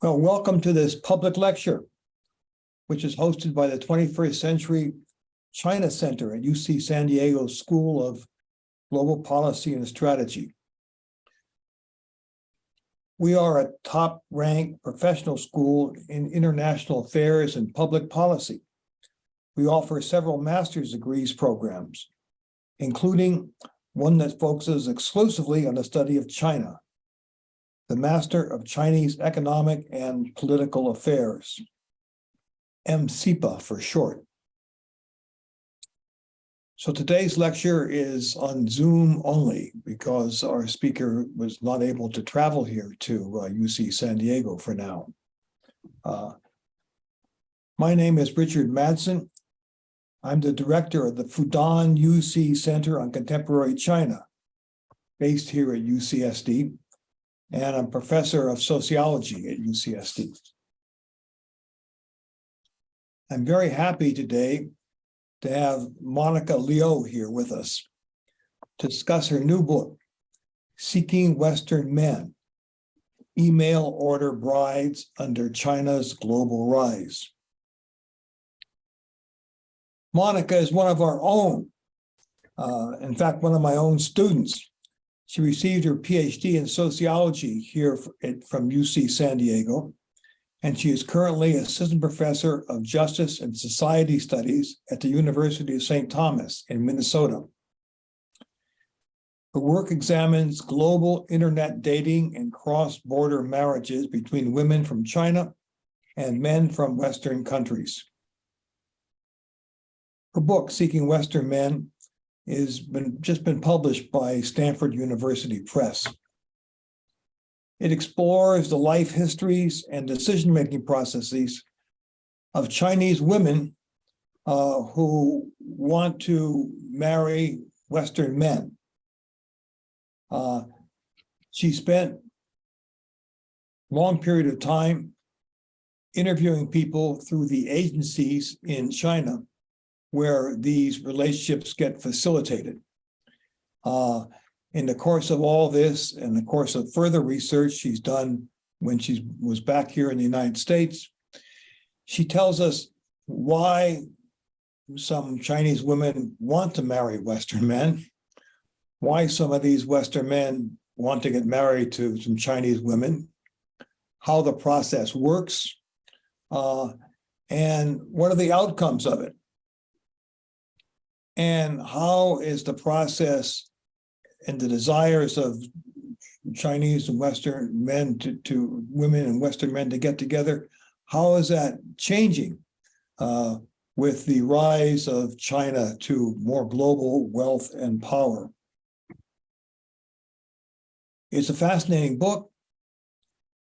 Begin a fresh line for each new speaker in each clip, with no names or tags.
Well, welcome to this public lecture, which is hosted by the 21st Century China Center at UC San Diego School of Global Policy and Strategy. We are a top-ranked professional school in international affairs and public policy. We offer several master's degrees programs, including one that focuses exclusively on the study of China, the Master of Chinese Economic and Political Affairs, MCEPA for short. So today's lecture is on Zoom only because our speaker was not able to travel here to UC San Diego for now. My name is Richard Madsen. I'm the director of the Fudan-UC Center on Contemporary China, based here at UCSD, and I'm professor of sociology at UCSD. I'm very happy today to have Monica Liu here with us to discuss her new book, Seeking Western Men, Email Order Brides Under China's Global Rise. Monica is one of our own, in fact, one of my own students. She received her PhD in sociology here from UC San Diego, and she is currently assistant professor of justice and society studies at the University of St. Thomas in Minnesota. Her work examines global internet dating and cross-border marriages between women from China and men from Western countries. Her book, Seeking Western Men, has just been published by Stanford University Press. It explores the life histories and decision-making processes of Chinese women who want to marry Western men. She spent a long period of time interviewing people through the agencies in China where these relationships get facilitated. In the course of all this, in the course of further research she's done when she was back here in the United States, she tells us why some Chinese women want to marry Western men, why some of these Western men want to get married to some Chinese women, how the process works, and what are the outcomes of it. And how is the process and the desires of Chinese and Western men to women and Western men to get together, how is that changing with the rise of China to more global wealth and power? It's a fascinating book.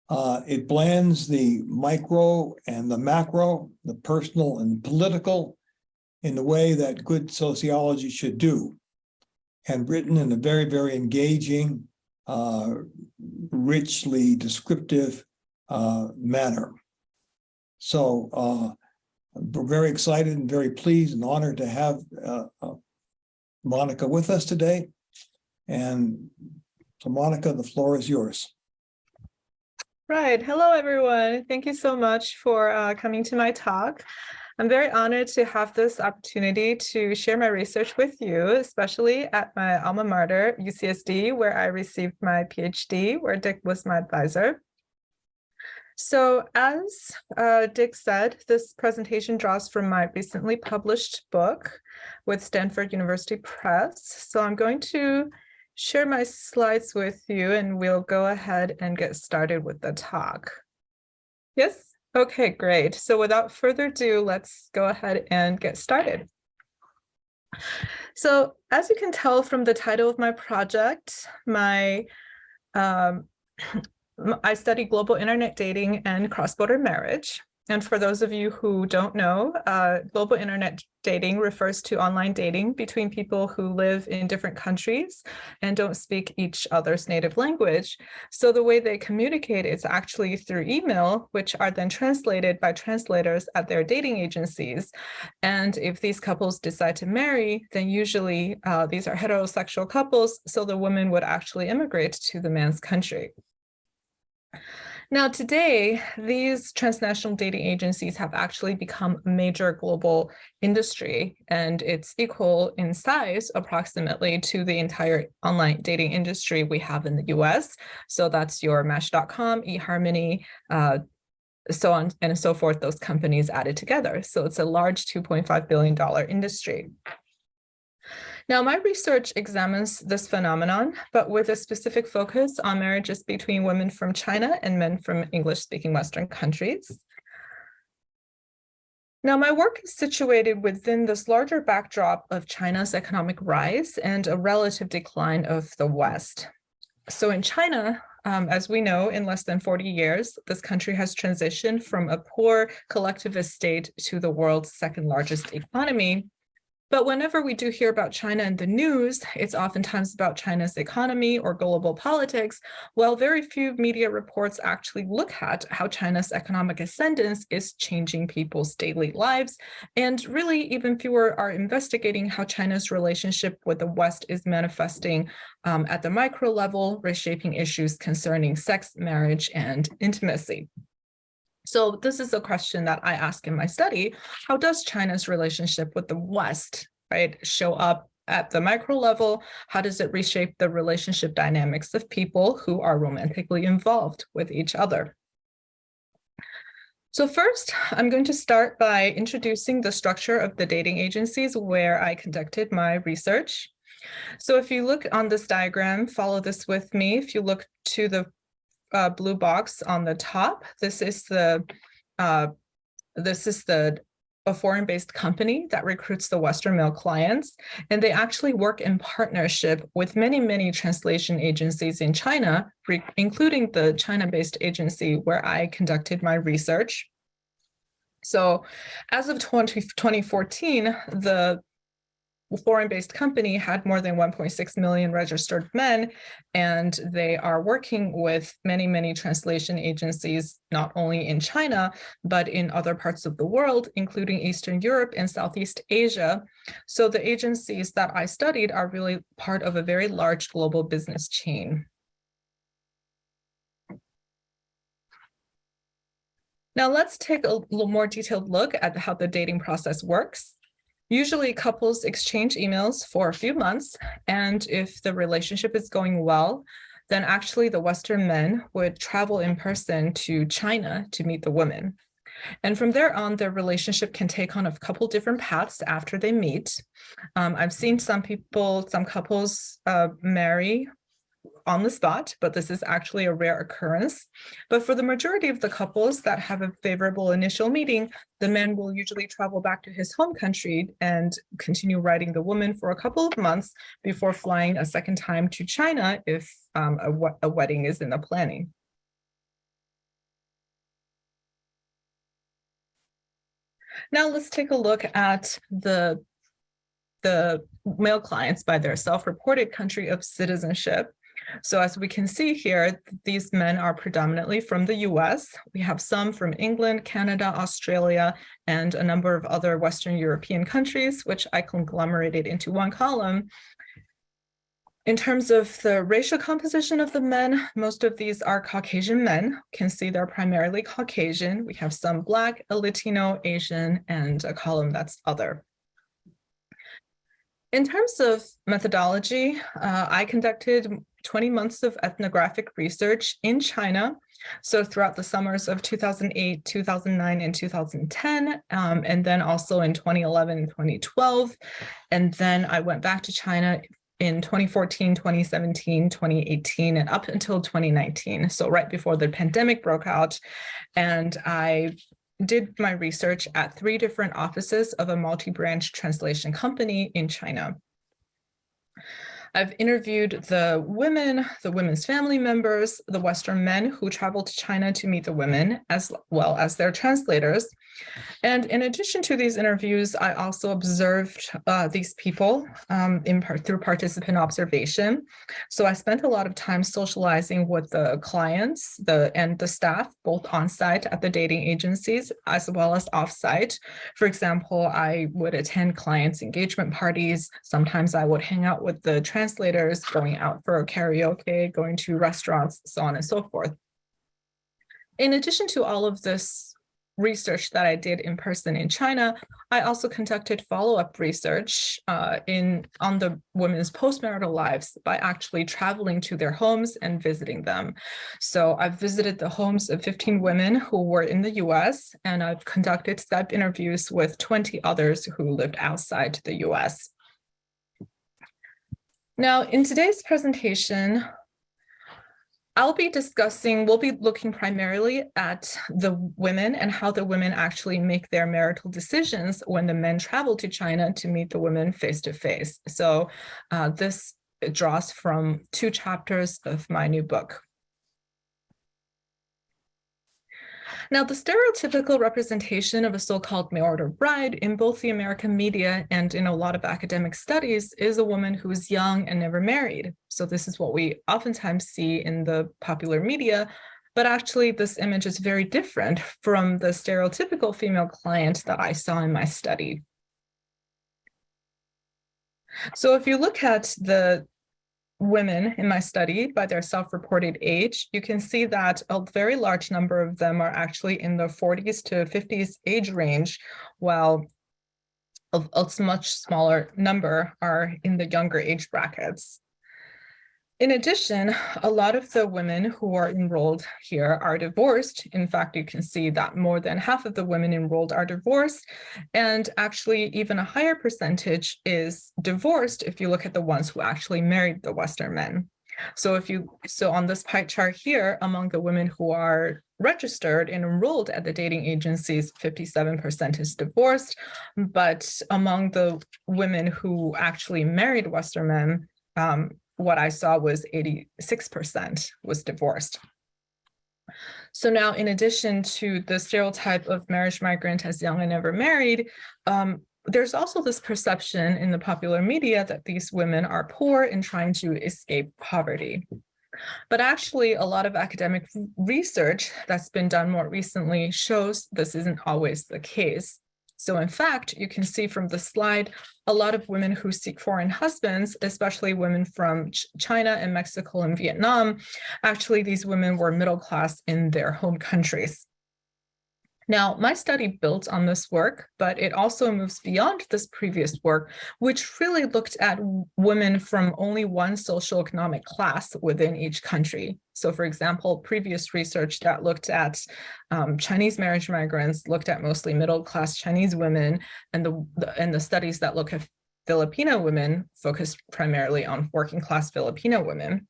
It blends the micro and the macro, the personal and political, in the way that good sociology should do, and written in a very, very engaging, richly descriptive manner. So we're very excited and very pleased and honored to have Monica with us today. And so Monica, the floor is yours.
Right. Hello, everyone. Thank you so much for coming to my talk. I'm very honored to have this opportunity to share my research with you, especially at my alma mater, UCSD, where I received my PhD, where Dick was my advisor. So as Dick said, this presentation draws from my recently published book with Stanford University Press. So I'm going to share my slides with you, and we'll go ahead and get started with the talk. Yes? Okay, great. So without further ado, let's go ahead and get started. So as you can tell from the title of my project, I study global internet dating and cross-border marriage. And for those of you who don't know, global internet dating refers to online dating between people who live in different countries and don't speak each other's native language. So the way they communicate is actually through email, which are then translated by translators at their dating agencies. And if these couples decide to marry, then usually these are heterosexual couples, so the woman would actually immigrate to the man's country. Now, today, these transnational dating agencies have actually become a major global industry, and it's equal in size approximately to the entire online dating industry we have in the US. So that's your Match.com, eHarmony, so on and so forth, those companies added together. So it's a large $2.5 billion industry. Now, my research examines this phenomenon, but with a specific focus on marriages between women from China and men from English-speaking Western countries. Now, my work is situated within this larger backdrop of China's economic rise and a relative decline of the West. So in China, as we know, in less than 40 years, this country has transitioned from a poor collectivist state to the world's second largest economy. But whenever we do hear about China in the news, it's oftentimes about China's economy or global politics, while very few media reports actually look at how China's economic ascendance is changing people's daily lives. And really, even fewer are investigating how China's relationship with the West is manifesting at the micro level, reshaping issues concerning sex, marriage, and intimacy. So this is a question that I ask in my study. How does China's relationship with the West, right, show up at the micro level? How does it reshape the relationship dynamics of people who are romantically involved with each other? So first, I'm going to start by introducing the structure of the dating agencies where I conducted my research. So if you look on this diagram, follow this with me. If you look to the blue box on the top, this is a foreign-based company that recruits the Western male clients, and they actually work in partnership with many translation agencies in China, including the China-based agency where I conducted my research. So as of 2014, the foreign-based company had more than 1.6 million registered men, and they are working with many translation agencies, not only in China, but in other parts of the world, including Eastern Europe and Southeast Asia. So the agencies that I studied are really part of a very large global business chain. Now let's take a little more detailed look at how the dating process works. Usually couples exchange emails for a few months, and if the relationship is going well, then actually the Western men would travel in person to China to meet the women. And from there on, their relationship can take on a couple different paths after they meet. I've seen some couples marry on the spot, but this is actually a rare occurrence. But for the majority of the couples that have a favorable initial meeting, the man will usually travel back to his home country and continue writing the woman for a couple of months before flying a second time to China if a wedding is in the planning. Now let's take a look at the male clients by their self-reported country of citizenship. So as we can see here, these men are predominantly from the US. We have some from England, Canada, Australia, and a number of other Western European countries, which I conglomerated into one column. In terms of the racial composition of the men, most of these are Caucasian men. You can see they're primarily Caucasian. We have some Black, a Latino, Asian, and a column that's other. In terms of methodology, I conducted 20 months of ethnographic research in China. So throughout the summers of 2008, 2009, and 2010, and then also in 2011 and 2012. And then I went back to China in 2014, 2017, 2018, and up until 2019. So right before the pandemic broke out. And I did my research at 3 different offices of a multi-branch translation company in China. I've interviewed the women, the women's family members, the Western men who traveled to China to meet the women, as well as their translators. And in addition to these interviews, I also observed these people through participant observation. So I spent a lot of time socializing with the clients and the staff, both on-site at the dating agencies, as well as off-site. For example, I would attend clients' engagement parties. Sometimes I would hang out with the translators, going out for karaoke, going to restaurants, so on and so forth. In addition to all of this research that I did in person in China, I also conducted follow-up research on the women's postmarital lives by actually traveling to their homes and visiting them. So I've visited the homes of 15 women who were in the US, and I've conducted Skype interviews with 20 others who lived outside the US. Now, in today's presentation, we'll be looking primarily at the women and how the women actually make their marital decisions when the men travel to China to meet the women face to face. So this draws from 2 chapters of my new book. Now, the stereotypical representation of a so-called mail-order bride in both the American media and in a lot of academic studies is a woman who is young and never married. So this is what we oftentimes see in the popular media, but actually this image is very different from the stereotypical female client that I saw in my study. So if you look at the women in my study by their self-reported age, you can see that a very large number of them are actually in the 40s to 50s age range, while a much smaller number are in the younger age brackets. In addition, a lot of the women who are enrolled here are divorced. In fact, you can see that more than half of the women enrolled are divorced, and actually even a higher percentage is divorced if you look at the ones who actually married the Western men. So on this pie chart here, among the women who are registered and enrolled at the dating agencies, 57% is divorced, but among the women who actually married Western men, what I saw was 86% was divorced. So now, in addition to the stereotype of marriage migrant as young and never married, there's also this perception in the popular media that these women are poor and trying to escape poverty. But actually, a lot of academic research that's been done more recently shows this isn't always the case. So in fact, you can see from the slide, a lot of women who seek foreign husbands, especially women from China and Mexico and Vietnam, actually these women were middle class in their home countries. Now, my study builds on this work, but it also moves beyond this previous work, which really looked at women from only one socioeconomic class within each country. So for example, previous research that looked at Chinese marriage migrants looked at mostly middle-class Chinese women, and the studies that look at Filipino women focus primarily on working-class Filipino women.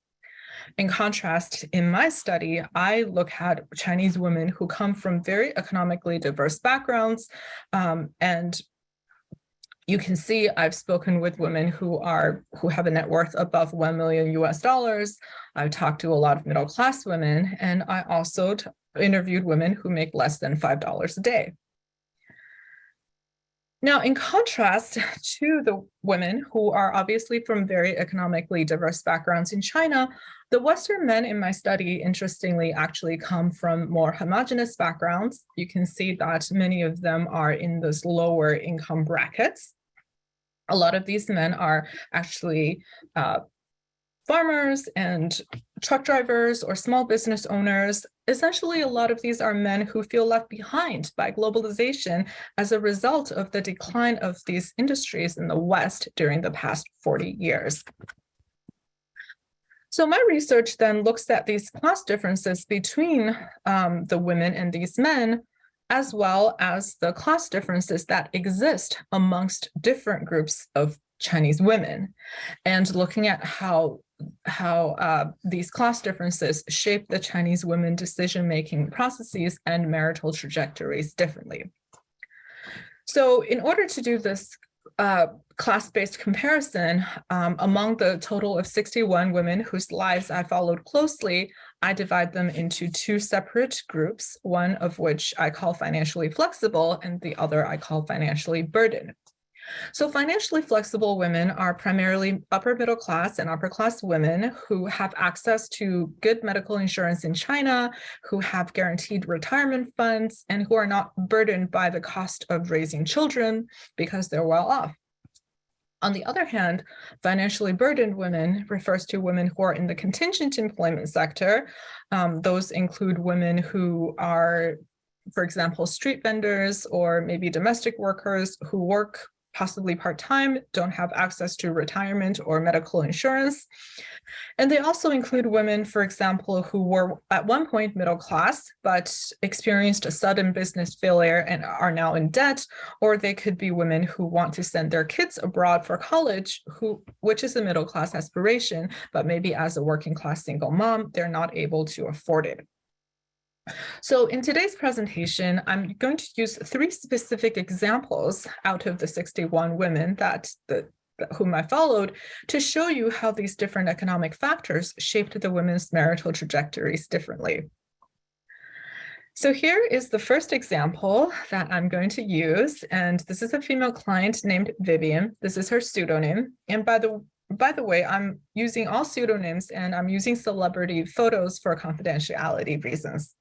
In contrast, in my study, I look at Chinese women who come from very economically diverse backgrounds, and you can see I've spoken with women who have a net worth above $1 million US. I've talked to a lot of middle-class women, and I also interviewed women who make less than $5 a day. Now, in contrast to the women who are obviously from very economically diverse backgrounds in China, the Western men in my study, interestingly, actually come from more homogenous backgrounds. You can see that many of them are in those lower income brackets. A lot of these men are actually farmers and truck drivers or small business owners. Essentially, a lot of these are men who feel left behind by globalization as a result of the decline of these industries in the West during the past 40 years. So my research then looks at these class differences between the women and these men, as well as the class differences that exist amongst different groups of Chinese women, and looking at how these class differences shape the Chinese women decision-making processes and marital trajectories differently. So in order to do this class-based comparison, among the total of 61 women whose lives I followed closely, I divide them into 2 separate groups, one of which I call financially flexible and the other I call financially burdened. So financially flexible women are primarily upper middle class and upper class women who have access to good medical insurance in China, who have guaranteed retirement funds, and who are not burdened by the cost of raising children because they're well off. On the other hand, financially burdened women refers to women who are in the contingent employment sector. Those include women who are, for example, street vendors or maybe domestic workers who work possibly part-time, don't have access to retirement or medical insurance. And they also include women, for example, who were at one point middle class, but experienced a sudden business failure and are now in debt, or they could be women who want to send their kids abroad for college, which is a middle class aspiration, but maybe as a working class single mom, they're not able to afford it. So in today's presentation, I'm going to use 3 specific examples out of the 61 women whom I followed to show you how these different economic factors shaped the women's marital trajectories differently. So here is the first example that I'm going to use, and this is a female client named Vivian. This is her pseudonym, and by the way, I'm using all pseudonyms and I'm using celebrity photos for confidentiality reasons.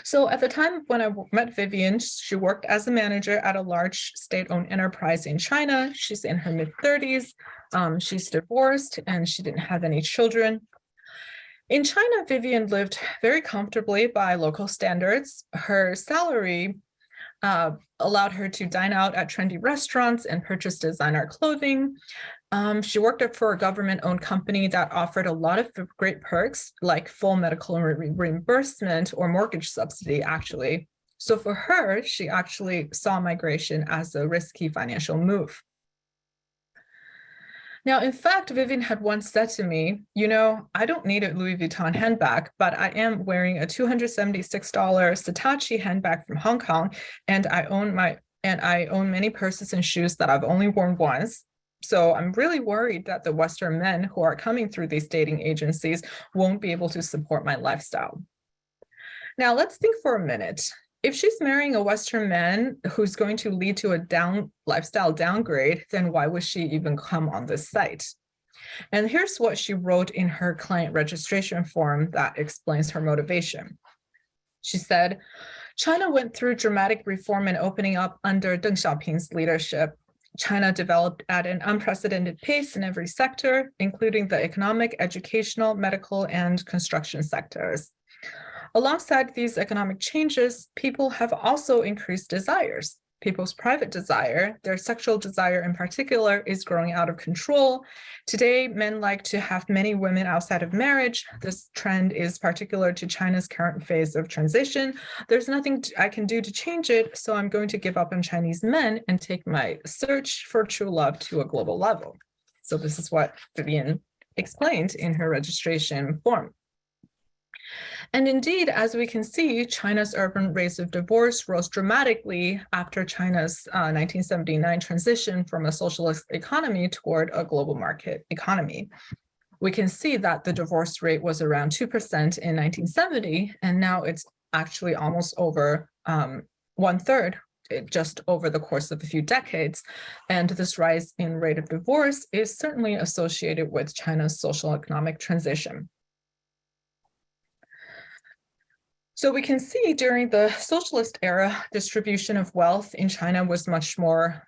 So at the time when I met Vivian, she worked as a manager at a large state-owned enterprise in China. She's in her mid-30s. She's divorced and she didn't have any children. In China, Vivian lived very comfortably by local standards. Her salary allowed her to dine out at trendy restaurants and purchase designer clothing. She worked for a government-owned company that offered a lot of great perks, like full medical reimbursement or mortgage subsidy, actually. So for her, she actually saw migration as a risky financial move. Now, in fact, Vivian had once said to me, you know, I don't need a Louis Vuitton handbag, but I am wearing a $276 Saatchi handbag from Hong Kong, and I own many purses and shoes that I've only worn once. So I'm really worried that the Western men who are coming through these dating agencies won't be able to support my lifestyle. Now, let's think for a minute. If she's marrying a Western man who's going to lead to a lifestyle downgrade, then why would she even come on this site? And here's what she wrote in her client registration form that explains her motivation. She said, China went through dramatic reform and opening up under Deng Xiaoping's leadership. China developed at an unprecedented pace in every sector, including the economic, educational, medical, and construction sectors. Alongside these economic changes, people have also increased desires. People's private desire, their sexual desire in particular, is growing out of control. Today, men like to have many women outside of marriage. This trend is particular to China's current phase of transition. There's nothing I can do to change it, so I'm going to give up on Chinese men and take my search for true love to a global level. So this is what Vivian explained in her registration form. And indeed, as we can see, China's urban rates of divorce rose dramatically after China's 1979 transition from a socialist economy toward a global market economy. We can see that the divorce rate was around 2% in 1970, and now it's actually almost over 1/3, just over the course of a few decades. And this rise in rate of divorce is certainly associated with China's social economic transition. So we can see during the socialist era, distribution of wealth in China was much more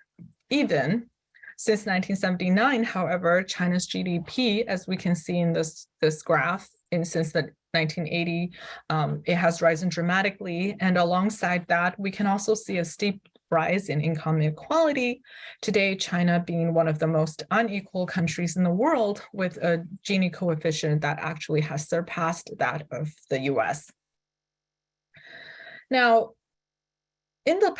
even. Since 1979, however, China's GDP, as we can see in this graph, since the 1980, it has risen dramatically. And alongside that, we can also see a steep rise in income inequality. Today, China being one of the most unequal countries in the world, with a Gini coefficient that actually has surpassed that of the US. Now, in the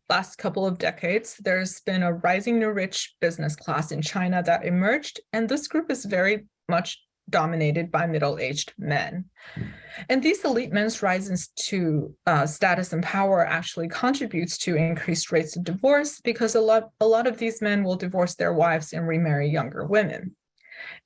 last couple of decades, there's been a rising new rich business class in China that emerged, and this group is very much dominated by middle-aged men. And these elite men's rises to status and power actually contributes to increased rates of divorce, because a lot of these men will divorce their wives and remarry younger women.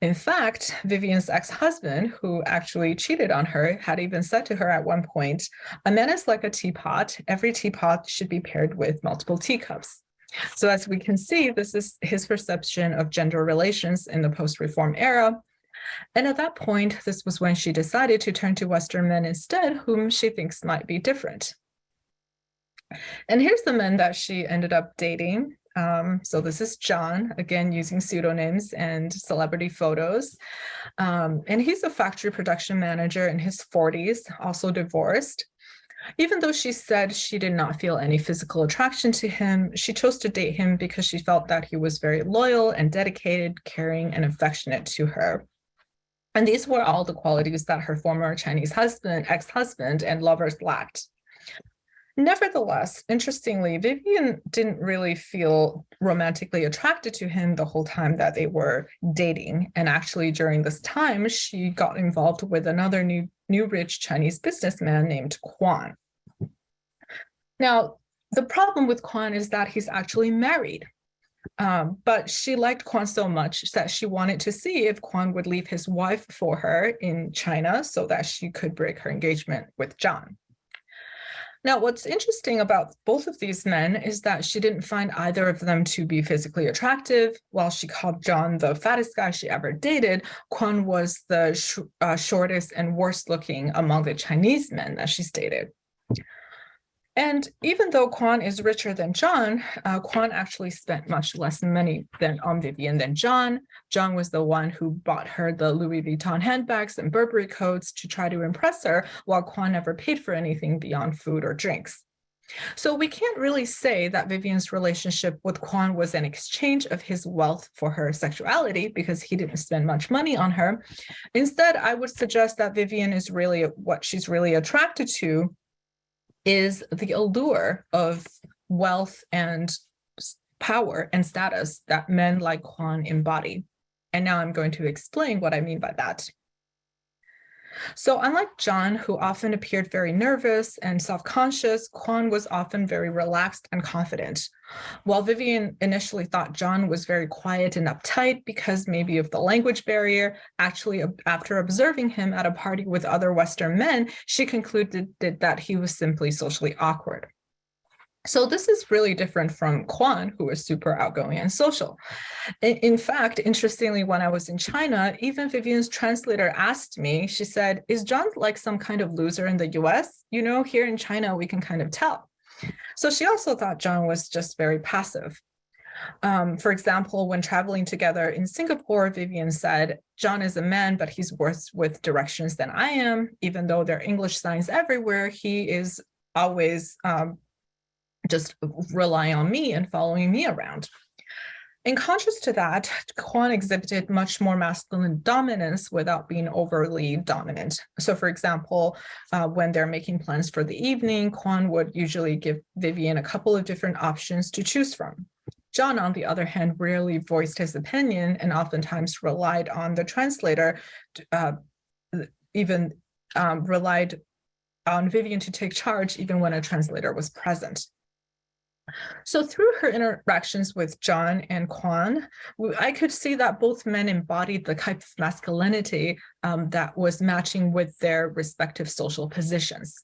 In fact, Vivian's ex-husband, who actually cheated on her, had even said to her at one point, "A man is like a teapot. Every teapot should be paired with multiple teacups." So as we can see, this is his perception of gender relations in the post-reform era. And at that point, this was when she decided to turn to Western men instead, whom she thinks might be different. And here's the men that she ended up dating. So this is John, again, using pseudonyms and celebrity photos. And he's a factory production manager in his 40s, also divorced. Even though she said she did not feel any physical attraction to him, she chose to date him because she felt that he was very loyal and dedicated, caring, and affectionate to her. And these were all the qualities that her former Chinese husband, ex-husband, and lovers lacked. Nevertheless, interestingly, Vivian didn't really feel romantically attracted to him the whole time that they were dating. And actually, during this time, she got involved with another new rich Chinese businessman named Quan. Now, the problem with Quan is that he's actually married. But she liked Quan so much that she wanted to see if Quan would leave his wife for her in China so that she could break her engagement with John. Now, what's interesting about both of these men is that she didn't find either of them to be physically attractive. While she called John the fattest guy she ever dated, Quan was the shortest and worst looking among the Chinese men that she's dated. And even though Quan is richer than John, Quan actually spent much less money on Vivian than John. John was the one who bought her the Louis Vuitton handbags and Burberry coats to try to impress her, while Quan never paid for anything beyond food or drinks. So we can't really say that Vivian's relationship with Quan was an exchange of his wealth for her sexuality, because he didn't spend much money on her. Instead, I would suggest that Vivian is really what she's really attracted to is the allure of wealth and power and status that men like Quan embody. And now I'm going to explain what I mean by that. So unlike John, who often appeared very nervous and self-conscious, Quan was often very relaxed and confident. While Vivian initially thought John was very quiet and uptight because maybe of the language barrier, actually after observing him at a party with other Western men, she concluded that he was simply socially awkward. So this is really different from Quan, who was super outgoing and social. In fact, interestingly, when I was in China, even Vivian's translator asked me, she said, "Is John like some kind of loser in the US? You know, here in China, we can kind of tell." So she also thought John was just very passive. For example, when traveling together in Singapore, Vivian said, "John is a man, but he's worse with directions than I am. Even though there are English signs everywhere, he is always just rely on me and following me around." In contrast to that, Quan exhibited much more masculine dominance without being overly dominant. So for example, when they're making plans for the evening, Quan would usually give Vivian a couple of different options to choose from. John, on the other hand, rarely voiced his opinion and oftentimes relied on the translator, relied on Vivian to take charge even when a translator was present. So through her interactions with John and Quan, I could see that both men embodied the type of masculinity that was matching with their respective social positions.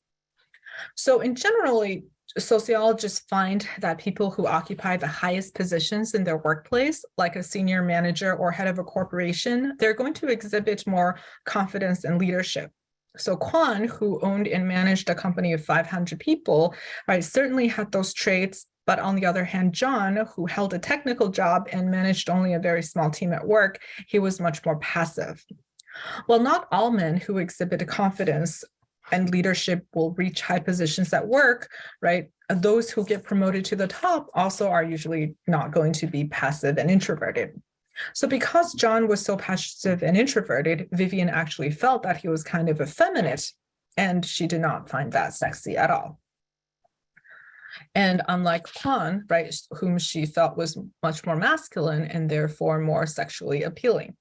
So in generally, sociologists find that people who occupy the highest positions in their workplace, like a senior manager or head of a corporation, they're going to exhibit more confidence and leadership. So Quan, who owned and managed a company of 500 people, right, certainly had those traits. But on the other hand, John, who held a technical job and managed only a very small team at work, he was much more passive. While not all men who exhibit confidence and leadership will reach high positions at work, right? Those who get promoted to the top also are usually not going to be passive and introverted. So because John was so passive and introverted, Vivian actually felt that he was kind of effeminate, and she did not find that sexy at all. And unlike Quan, right, whom she felt was much more masculine and therefore more sexually appealing.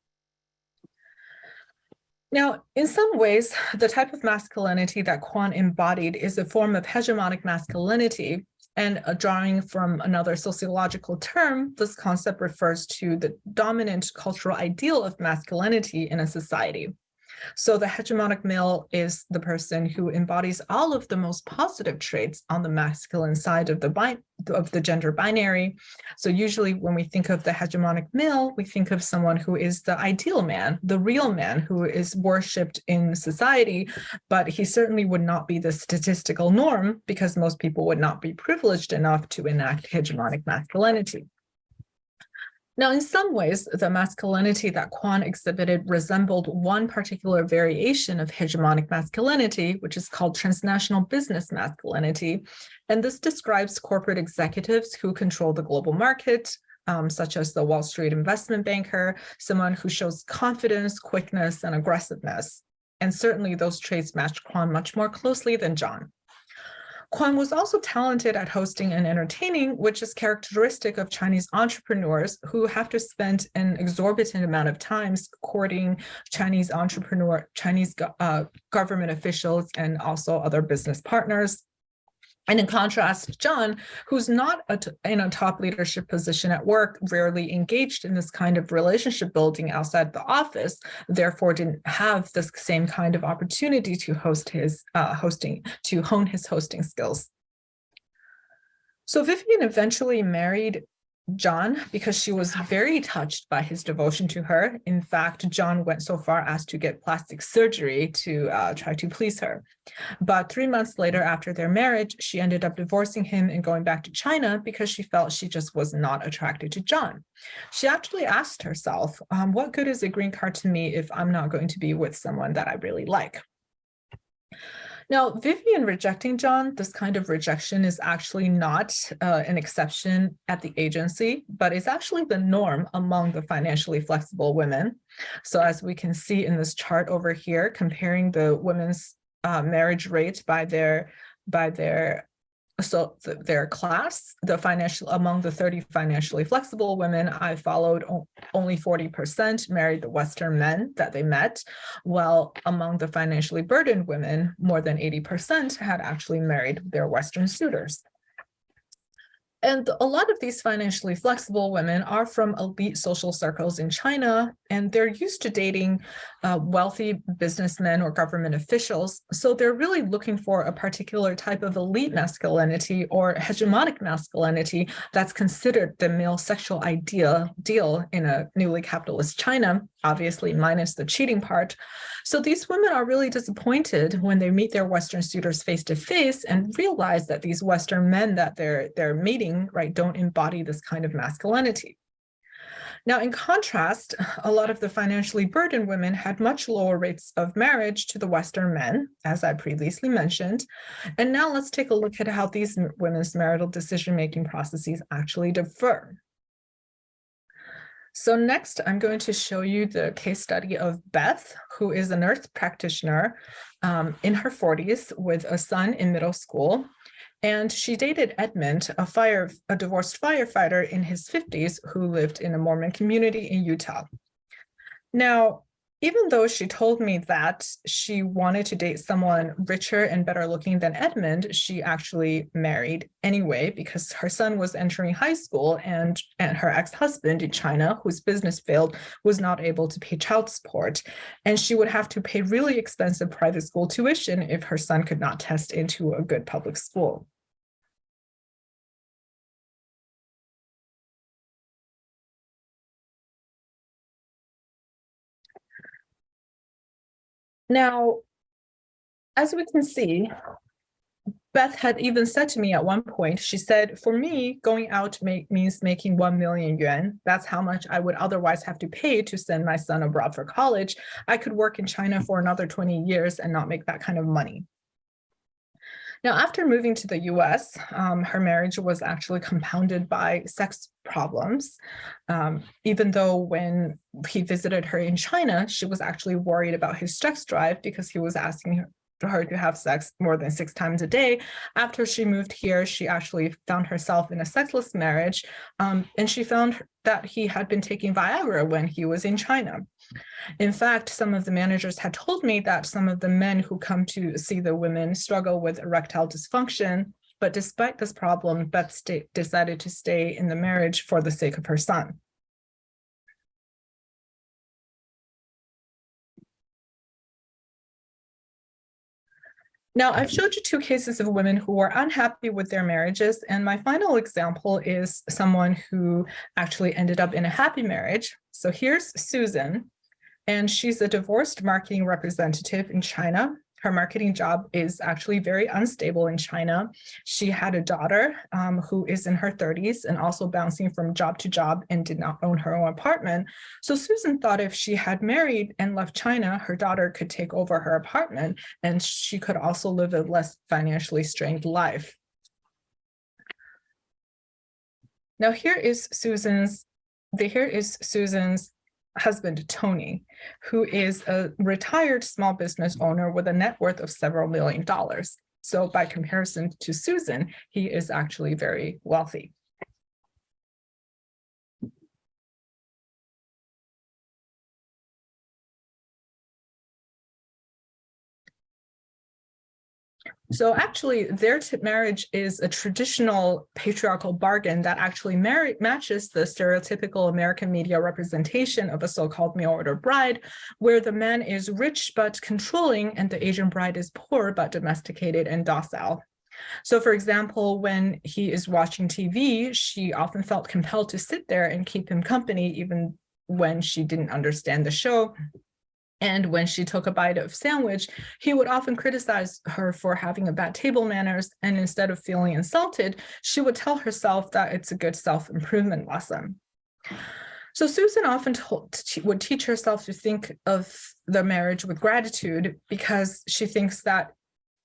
Now, in some ways, the type of masculinity that Quan embodied is a form of hegemonic masculinity. And drawing from another sociological term, this concept refers to the dominant cultural ideal of masculinity in a society. So the hegemonic male is the person who embodies all of the most positive traits on the masculine side of the gender binary. So usually when we think of the hegemonic male, we think of someone who is the ideal man, the real man who is worshipped in society, but he certainly would not be the statistical norm because most people would not be privileged enough to enact hegemonic masculinity. Now, in some ways, the masculinity that Kwan exhibited resembled one particular variation of hegemonic masculinity, which is called transnational business masculinity. And this describes corporate executives who control the global market, such as the Wall Street investment banker, someone who shows confidence, quickness, and aggressiveness. And certainly those traits matched Kwan much more closely than John. Kwan was also talented at hosting and entertaining, which is characteristic of Chinese entrepreneurs who have to spend an exorbitant amount of time courting Chinese government officials, and also other business partners. And in contrast, John, who's not in a top leadership position at work, rarely engaged in this kind of relationship building outside the office, therefore didn't have this same kind of opportunity to hone his hosting skills. So Vivian eventually married John because she was very touched by his devotion to her. In fact, John went so far as to get plastic surgery to try to please her. But 3 months later, after their marriage, she ended up divorcing him and going back to China because she felt she just was not attracted to John. She actually asked herself, what good is a green card to me if I'm not going to be with someone that I really like? Now, Vivian rejecting John, this kind of rejection is actually not an exception at the agency, but it's actually the norm among the financially flexible women. So as we can see in this chart over here, comparing the women's marriage rate by their class, among the 30 financially flexible women I followed, only 40% married the Western men that they met, while among the financially burdened women, more than 80% had actually married their Western suitors. And a lot of these financially flexible women are from elite social circles in China, and they're used to dating wealthy businessmen or government officials. So they're really looking for a particular type of elite masculinity or hegemonic masculinity that's considered the male sexual ideal in a newly capitalist China, obviously minus the cheating part. So these women are really disappointed when they meet their Western suitors face to face and realize that these Western men that they're meeting, right, don't embody this kind of masculinity. Now, in contrast, a lot of the financially burdened women had much lower rates of marriage to the Western men, as I previously mentioned. And now let's take a look at how these women's marital decision-making processes actually differ. So next, I'm going to show you the case study of Beth, who is a nurse practitioner in her 40s with a son in middle school. And she dated Edmund, a divorced firefighter in his 50s who lived in a Mormon community in Utah. Now, even though she told me that she wanted to date someone richer and better looking than Edmund, she actually married anyway because her son was entering high school, and her ex-husband in China, whose business failed, was not able to pay child support. And she would have to pay really expensive private school tuition if her son could not test into a good public school. Now, as we can see, Beth had even said to me at one point, she said, for me, going out means making 1 million yuan. That's how much I would otherwise have to pay to send my son abroad for college. I could work in China for another 20 years and not make that kind of money. Now, after moving to the US, her marriage was actually compounded by sex problems. Even though when he visited her in China, she was actually worried about his sex drive because he was asking her to have sex more than 6 times a day. After she moved here, she actually found herself in a sexless marriage, and she found that he had been taking Viagra when he was in China. In fact, some of the managers had told me that some of the men who come to see the women struggle with erectile dysfunction, but despite this problem, Beth decided to stay in the marriage for the sake of her son. Now, I've showed you 2 cases of women who were unhappy with their marriages, and my final example is someone who actually ended up in a happy marriage. So here's Susan, and she's a divorced marketing representative in China. her marketing job is actually very unstable in China. She had a daughter who is in her 30s and also bouncing from job to job and did not own her own apartment. So Susan thought if she had married and left China, her daughter could take over her apartment and she could also live a less financially strained life. Now here is Susan's husband, Tony, who is a retired small business owner with a net worth of several $1 million. So by comparison to Susan, he is actually very wealthy. So actually, their marriage is a traditional patriarchal bargain that actually matches the stereotypical American media representation of a so-called mail-order bride, where the man is rich but controlling and the Asian bride is poor but domesticated and docile. So for example, when he is watching TV, she often felt compelled to sit there and keep him company, even when she didn't understand the show. And when she took a bite of sandwich, he would often criticize her for having a bad table manners. And instead of feeling insulted, she would tell herself that it's a good self-improvement lesson. So Susan often would teach herself to think of the marriage with gratitude because she thinks that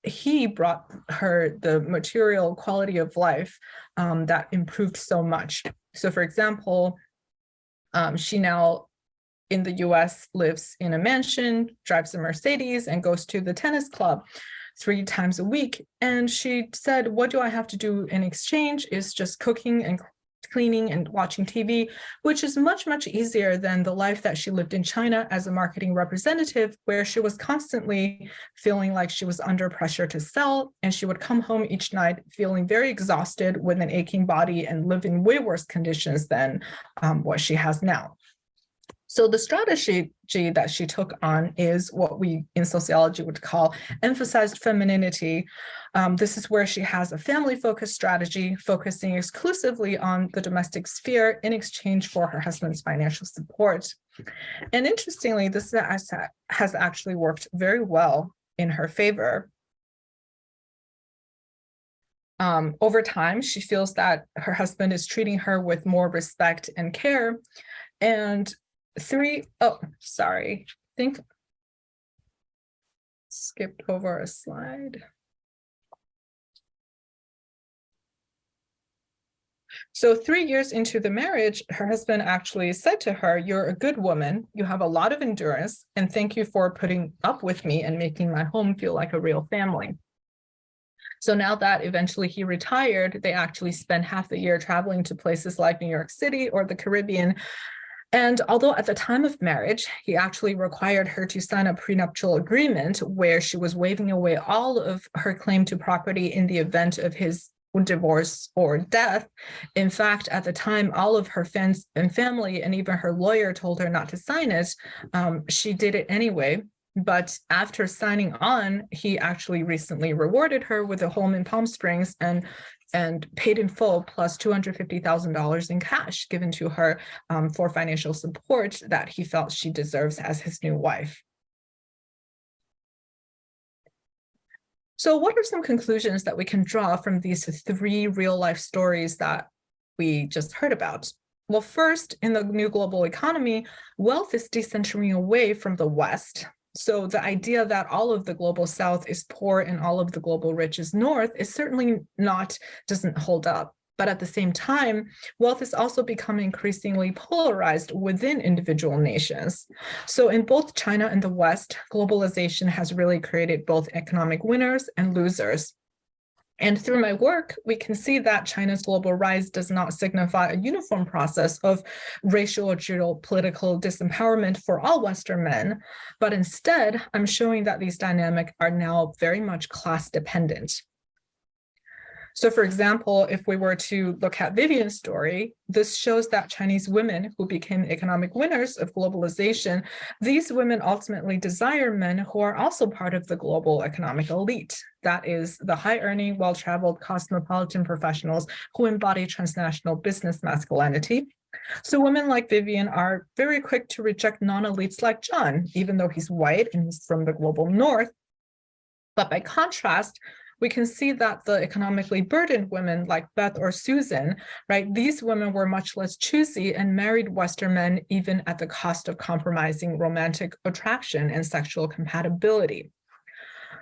he brought her the material quality of life that improved so much. So for example, she now in the US lives in a mansion, drives a Mercedes, and goes to the tennis club 3 times a week. And she said, what do I have to do in exchange is just cooking and cleaning and watching TV, which is much, much easier than the life that she lived in China as a marketing representative, where she was constantly feeling like she was under pressure to sell. And she would come home each night feeling very exhausted with an aching body and live in way worse conditions than what she has now. So the strategy that she took on is what we in sociology would call emphasized femininity. This is where she has a family-focused strategy, focusing exclusively on the domestic sphere in exchange for her husband's financial support. And interestingly, this has actually worked very well in her favor. Over time, she feels that her husband is treating her with more respect and care. And I think skipped over a slide. So 3 years into the marriage, her husband actually said to her, "You're a good woman, you have a lot of endurance, and thank you for putting up with me and making my home feel like a real family." So now that eventually he retired, they actually spent half the year traveling to places like New York City or the Caribbean. And although at the time of marriage, he actually required her to sign a prenuptial agreement where she was waiving away all of her claim to property in the event of his divorce or death. In fact, at the time, all of her friends and family and even her lawyer told her not to sign it. She did it anyway. But after signing on, he actually recently rewarded her with a home in Palm Springs and paid in full plus $250,000 in cash given to her for financial support that he felt she deserves as his new wife. So what are some conclusions that we can draw from these 3 real-life stories that we just heard about? Well, first, in the new global economy, wealth is decentering away from the West. So the idea that all of the global South is poor and all of the global rich is North is certainly doesn't hold up. But at the same time, wealth is also becoming increasingly polarized within individual nations. So in both China and the West, globalization has really created both economic winners and losers. And through my work, we can see that China's global rise does not signify a uniform process of racial or geopolitical disempowerment for all Western men, but instead, I'm showing that these dynamics are now very much class dependent. So for example, if we were to look at Vivian's story, this shows that Chinese women who became economic winners of globalization, these women ultimately desire men who are also part of the global economic elite. That is the high-earning, well-traveled, cosmopolitan professionals who embody transnational business masculinity. So women like Vivian are very quick to reject non-elites like John, even though he's white and he's from the global North. But by contrast, we can see that the economically burdened women like Beth or Susan, right, these women were much less choosy and married Western men even at the cost of compromising romantic attraction and sexual compatibility.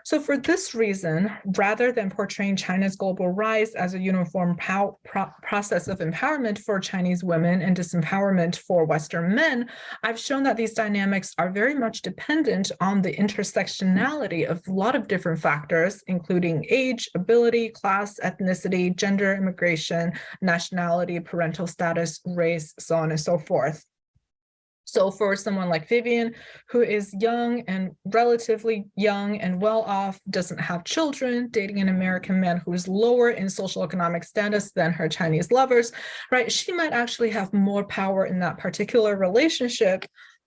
So for this reason, rather than portraying China's global rise as a uniform process of empowerment for Chinese women and disempowerment for Western men, I've shown that these dynamics are very much dependent on the intersectionality of a lot of different factors, including age, ability, class, ethnicity, gender, immigration, nationality, parental status, race, so on and so forth. So for someone like Vivian, who is young and relatively young and well off, doesn't have children, dating an American man who's lower in social economic status than her Chinese lovers, right? She might actually have more power in that particular relationship.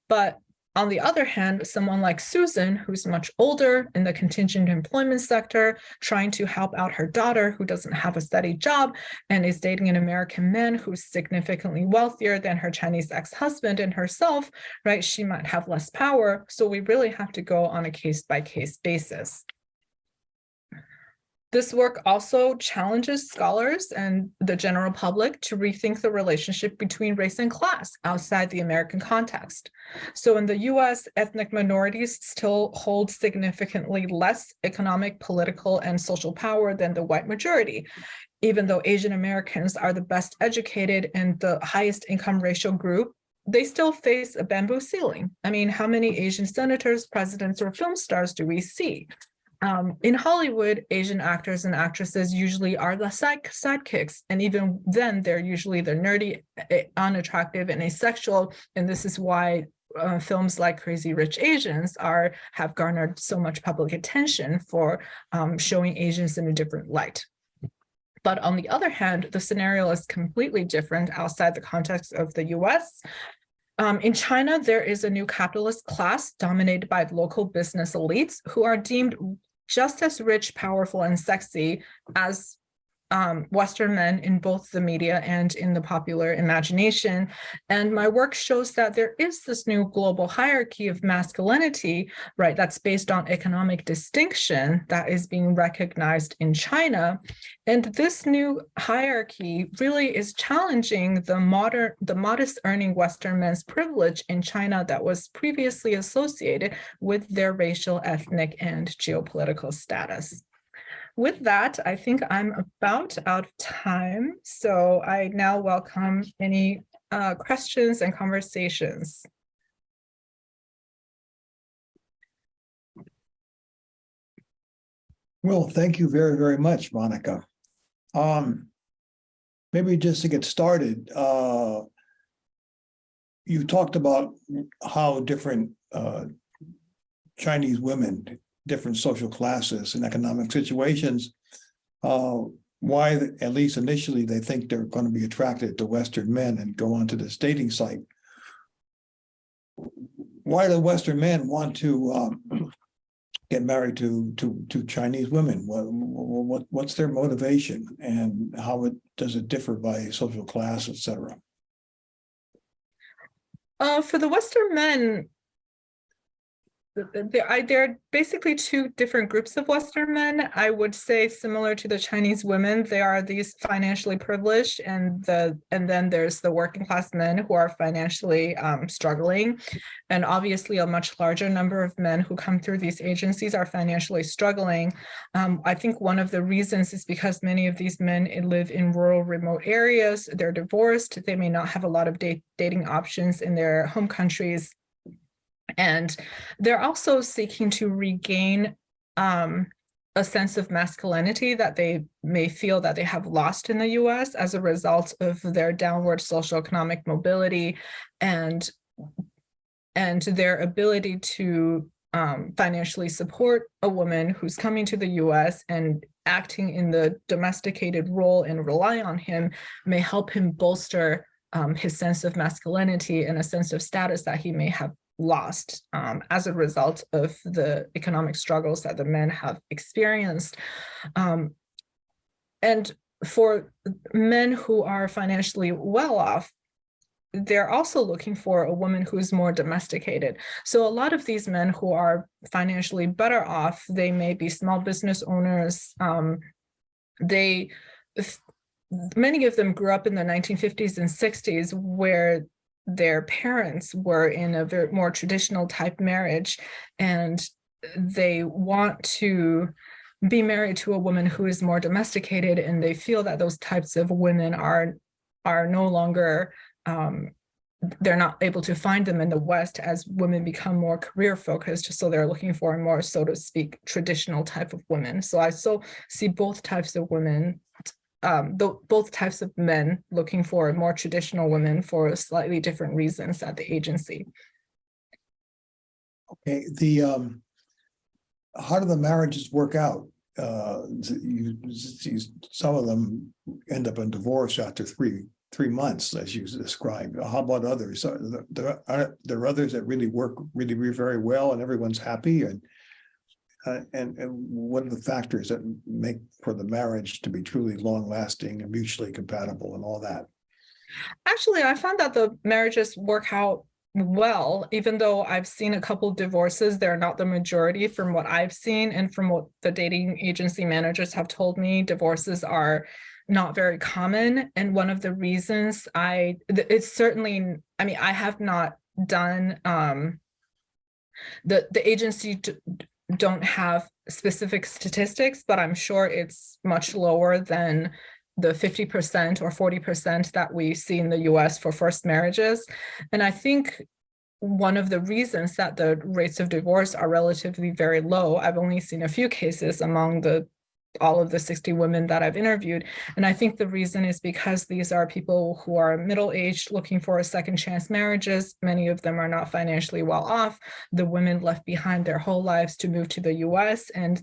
But on the other hand, someone like Susan, who's much older in the contingent employment sector, trying to help out her daughter who doesn't have a steady job and is dating an American man who's significantly wealthier than her Chinese ex-husband and herself, right? She might have less power. So we really have to go on a case-by-case basis. This work also challenges scholars and the general public to rethink the relationship between race and class outside the American context. So in the US, ethnic minorities still hold significantly less economic, political, and social power than the white majority, even though Asian Americans are the best educated and the highest income racial group. They still face a bamboo ceiling. I mean, how many Asian senators, presidents, or film stars do we see? In Hollywood, Asian actors and actresses usually are the sidekicks, and even then, they're usually nerdy, unattractive, and asexual. And this is why films like Crazy Rich Asians have garnered so much public attention for showing Asians in a different light. But on the other hand, the scenario is completely different outside the context of the US. In China, there is a new capitalist class dominated by local business elites who are deemed just as rich, powerful, and sexy as Western men in both the media and in the popular imagination. And my work shows that there is this new global hierarchy of masculinity, right, that's based on economic distinction that is being recognized in China. And this new hierarchy really is challenging the modest earning Western men's privilege in China that was previously associated with their racial, ethnic, and geopolitical status. With that, I think I'm about out of time. So I now welcome any questions and conversations.
Well, thank you very, very much, Monica. Maybe just to get started, you talked about how different Chinese women, different social classes and economic situations, why, at least initially, they think they're going to be attracted to Western men and go onto this dating site. Why do Western men want to get married to Chinese women? What's their motivation, and how does it differ by social class, et cetera?
For the Western men, there are basically two different groups of Western men. I would say, similar to the Chinese women, they are these financially privileged, and then there's the working class men who are financially struggling. And obviously, a much larger number of men who come through these agencies are financially struggling. I think one of the reasons is because many of these men live in rural, remote areas. They're divorced. They may not have a lot of dating options in their home countries. And they're also seeking to regain a sense of masculinity that they may feel that they have lost in the US as a result of their downward socioeconomic mobility and their ability to financially support a woman who's coming to the US and acting in the domesticated role and rely on him may help him bolster his sense of masculinity and a sense of status that he may have lost as a result of the economic struggles that the men have experienced. And for men who are financially well off, they're also looking for a woman who's more domesticated. So a lot of these men who are financially better off, they may be small business owners. Many of them grew up in the 1950s and 60s where their parents were in a very more traditional type marriage, and they want to be married to a woman who is more domesticated, and they feel that those types of women are no longer they're not able to find them in the West as women become more career focused. So they're looking for a more, so to speak, traditional type of women. So I still see both types of women, both types of men looking for more traditional women for slightly different reasons at the agency.
Okay, how do the marriages work out? Some of them end up in divorce after three months, as you described. How about others? Are there others that really work really very well and everyone's happy? And what are the factors that make for the marriage to be truly long-lasting and mutually compatible and all that?
Actually, I found that the marriages work out well, even though I've seen a couple divorces. They're not the majority from what I've seen, and from what the dating agency managers have told me, divorces are not very common. And one of the reasons it's certainly, I mean, I have not done, the agency don't have specific statistics, but I'm sure it's much lower than the 50% or 40% that we see in the US for first marriages. And I think one of the reasons that the rates of divorce are relatively very low, I've only seen a few cases among all of the 60 women that I've interviewed. And I think the reason is because these are people who are middle-aged looking for a second chance marriages. Many of them are not financially well off. The women left behind their whole lives to move to the US, and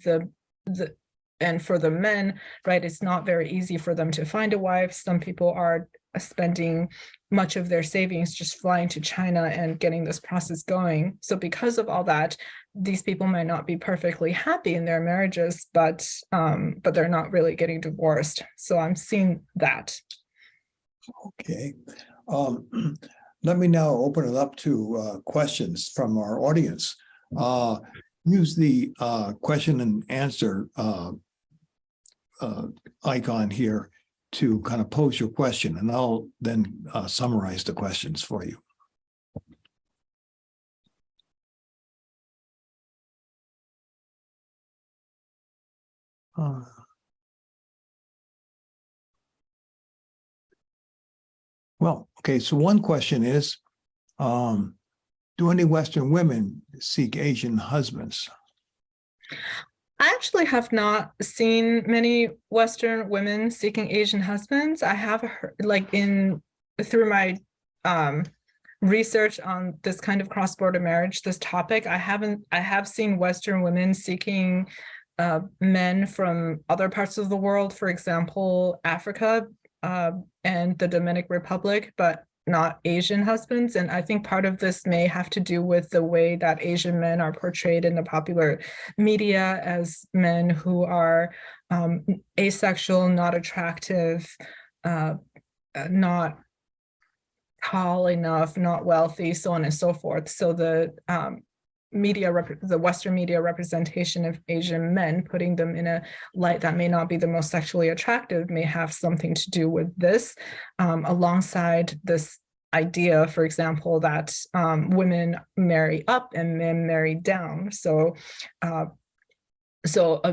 and for the men, right, it's not very easy for them to find a wife. Some people are spending much of their savings just flying to China and getting this process going. So because of all that, these people might not be perfectly happy in their marriages, but they're not really getting divorced. So I'm seeing that.
Okay. Let me now open it up to questions from our audience. Use the question and answer icon here to kind of pose your question, and I'll then summarize the questions for you. Well, okay, so one question is, do any Western women seek Asian husbands?
I actually have not seen many Western women seeking Asian husbands. I have heard, like, through my research on this kind of cross-border marriage, this topic, I have seen Western women seeking men from other parts of the world, for example, Africa and the Dominican Republic, but not Asian husbands. And I think part of this may have to do with the way that Asian men are portrayed in the popular media as men who are asexual, not attractive, not tall enough, not wealthy, so on and so forth. So the Western media representation of Asian men, putting them in a light that may not be the most sexually attractive, may have something to do with this, alongside this idea, for example, that women marry up and men marry down. So an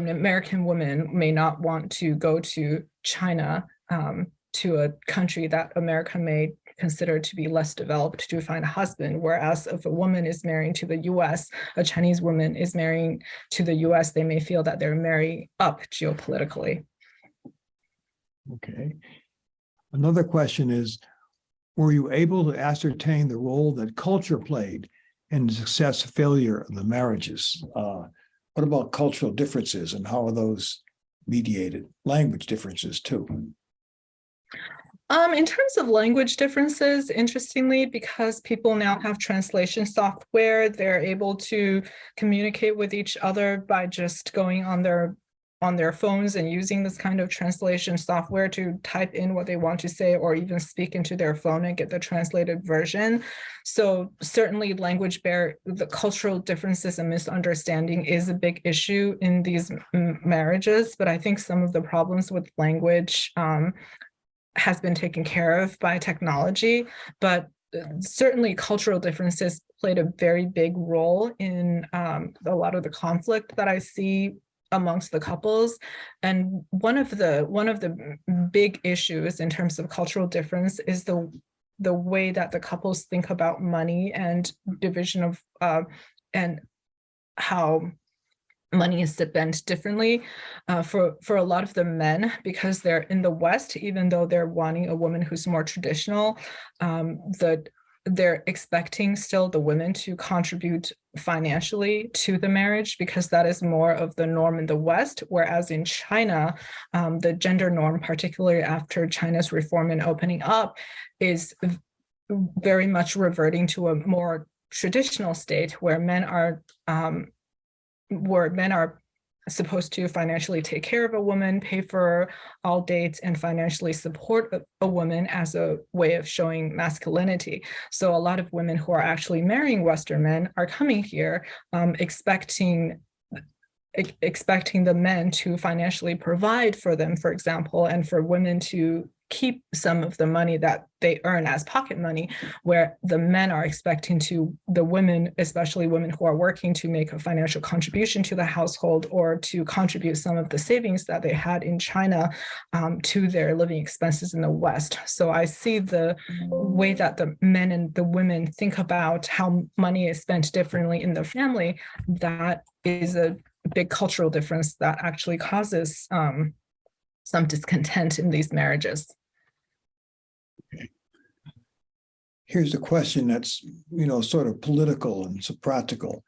American woman may not want to go to China, to a country that America may considered to be less developed, to find a husband. Whereas if a woman is marrying to the US, a Chinese woman is marrying to the US, they may feel that they're marrying up geopolitically.
Okay. Another question is, were you able to ascertain the role that culture played in the success or failure of the marriages? What about cultural differences, and how are those mediated? Language differences too.
In terms of language differences, interestingly, because people now have translation software, they're able to communicate with each other by just going on their on their phones and using this kind of translation software to type in what they want to say, or even speak into their phone and get the translated version. So certainly the cultural differences and misunderstanding is a big issue in these marriages, but I think some of the problems with language has been taken care of by technology, but certainly cultural differences played a very big role in a lot of the conflict that I see amongst the couples. And one of the big issues in terms of cultural difference is the way that the couples think about money and division of and how money is spent differently for a lot of the men, because they're in the West, even though they're wanting a woman who's more traditional, they're expecting still the women to contribute financially to the marriage, because that is more of the norm in the West. Whereas in China, the gender norm, particularly after China's reform and opening up, is very much reverting to a more traditional state where men are supposed to financially take care of a woman, pay for all dates, and financially support a woman as a way of showing masculinity. So a lot of women who are actually marrying Western men are coming here expecting the men to financially provide for them, for example, and for women to keep some of the money that they earn as pocket money, where the men are expecting the women, especially women who are working, to make a financial contribution to the household, or to contribute some of the savings that they had in China to their living expenses in the West. So I see the way that the men and the women think about how money is spent differently in the family. That is a big cultural difference that actually causes some discontent in these marriages.
Okay. Here's a question that's, sort of political and so practical.